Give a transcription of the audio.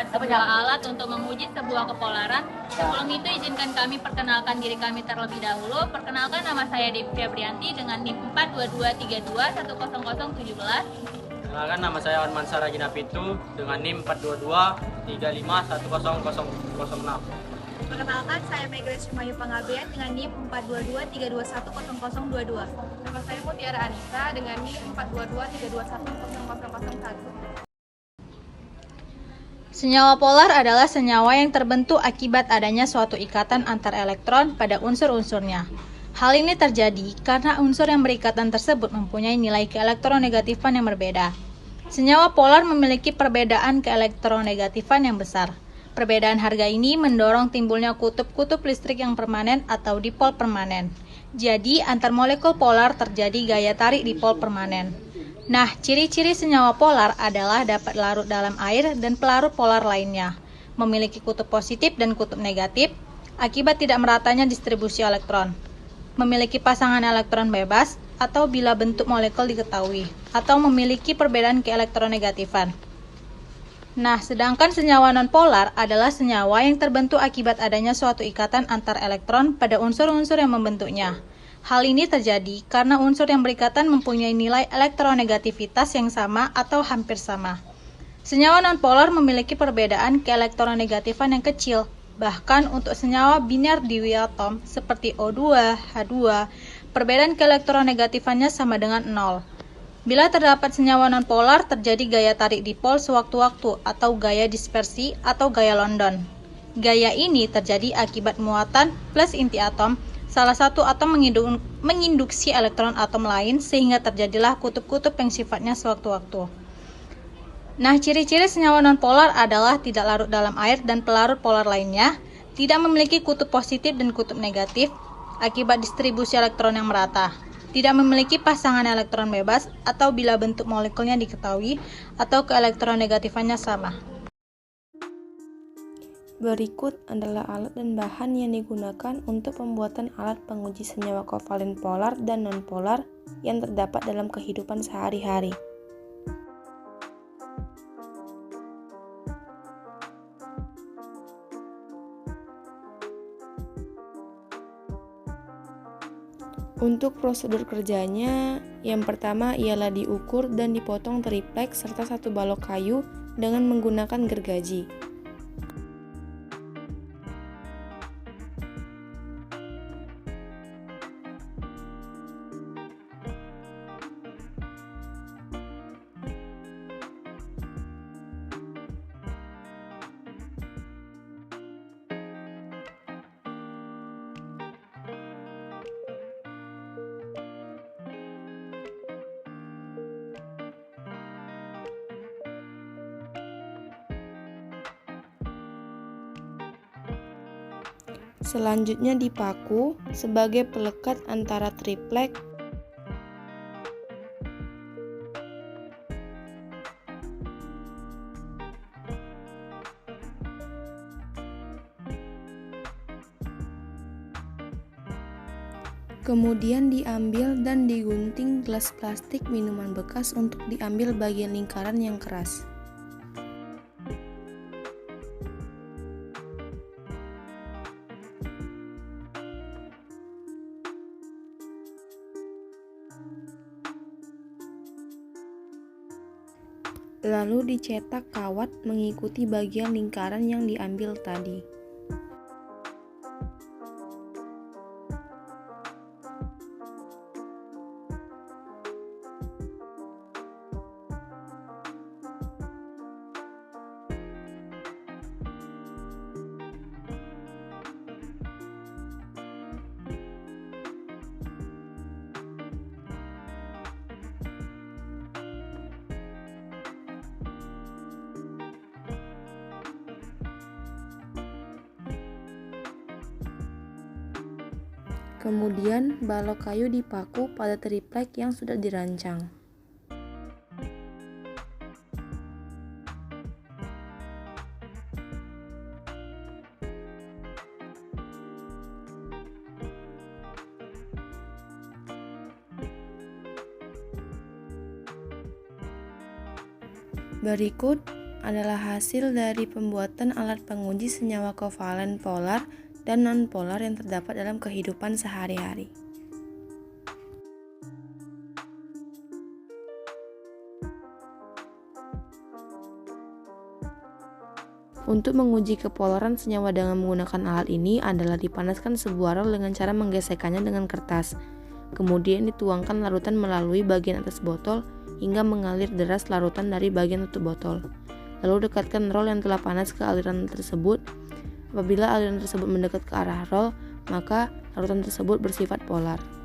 membuat sebuah alat untuk menguji sebuah kepolaran. Sebelum itu izinkan kami perkenalkan diri kami terlebih dahulu. Perkenalkan, nama saya Devi Febrianti dengan NIM 422321017. Perkenalkan, nama saya Arman Saragina Pintu dengan NIM 42235100006. Perkenalkan, saya Megre Sumayu Pangabean dengan NIM 42232100022. Nama saya Mutiara Anissa dengan NIM 42232100001. Senyawa polar adalah senyawa yang terbentuk akibat adanya suatu ikatan antar elektron pada unsur-unsurnya. Hal ini terjadi karena unsur yang berikatan tersebut mempunyai nilai keelektronegatifan yang berbeda. Senyawa polar memiliki perbedaan keelektronegatifan yang besar. Perbedaan harga ini mendorong timbulnya kutub-kutub listrik yang permanen atau dipol permanen. Jadi, antar molekul polar terjadi gaya tarik dipol permanen. Nah, ciri-ciri senyawa polar adalah dapat larut dalam air dan pelarut polar lainnya, memiliki kutub positif dan kutub negatif, akibat tidak meratanya distribusi elektron, memiliki pasangan elektron bebas, atau bila bentuk molekul diketahui, atau memiliki perbedaan keelektronegatifan. Nah, sedangkan senyawa nonpolar adalah senyawa yang terbentuk akibat adanya suatu ikatan antar elektron pada unsur-unsur yang membentuknya. Hal ini terjadi karena unsur yang berikatan mempunyai nilai elektronegativitas yang sama atau hampir sama. Senyawa nonpolar memiliki perbedaan keelektronegatifan yang kecil. Bahkan untuk senyawa biner diwiatom seperti O2, H2, perbedaan keelektronegatifannya sama dengan 0. Bila terdapat senyawa nonpolar, terjadi gaya tarik dipol sewaktu-waktu atau gaya dispersi atau gaya London. Gaya ini terjadi akibat muatan plus inti atom. Salah satu atom menginduksi elektron atom lain sehingga terjadilah kutub-kutub yang sifatnya sewaktu-waktu. Nah, ciri-ciri senyawa nonpolar adalah tidak larut dalam air dan pelarut polar lainnya, tidak memiliki kutub positif dan kutub negatif akibat distribusi elektron yang merata, tidak memiliki pasangan elektron bebas atau bila bentuk molekulnya diketahui atau keelektronegatifannya sama. Berikut adalah alat dan bahan yang digunakan untuk pembuatan alat penguji senyawa kovalen polar dan nonpolar yang terdapat dalam kehidupan sehari-hari. Untuk prosedur kerjanya, yang pertama ialah diukur dan dipotong triplek serta satu balok kayu dengan menggunakan gergaji. Selanjutnya dipaku sebagai pelekat antara triplek kemudian diambil dan digunting gelas plastik minuman bekas untuk diambil bagian lingkaran yang keras. Lalu dicetak kawat mengikuti bagian lingkaran yang diambil tadi. Kemudian balok kayu dipaku pada triplek yang sudah dirancang. Berikut adalah hasil dari pembuatan alat penguji senyawa kovalen polar dan nonpolar yang terdapat dalam kehidupan sehari-hari. Untuk menguji kepolaran senyawa dengan menggunakan alat ini adalah dipanaskan sebuah rel dengan cara menggesekkannya dengan kertas. Kemudian dituangkan larutan melalui bagian atas botol hingga mengalir deras larutan dari bagian tutup botol. Lalu dekatkan rol yang telah panas ke aliran tersebut. Apabila aliran tersebut mendekat ke arah rol, maka larutan tersebut bersifat polar.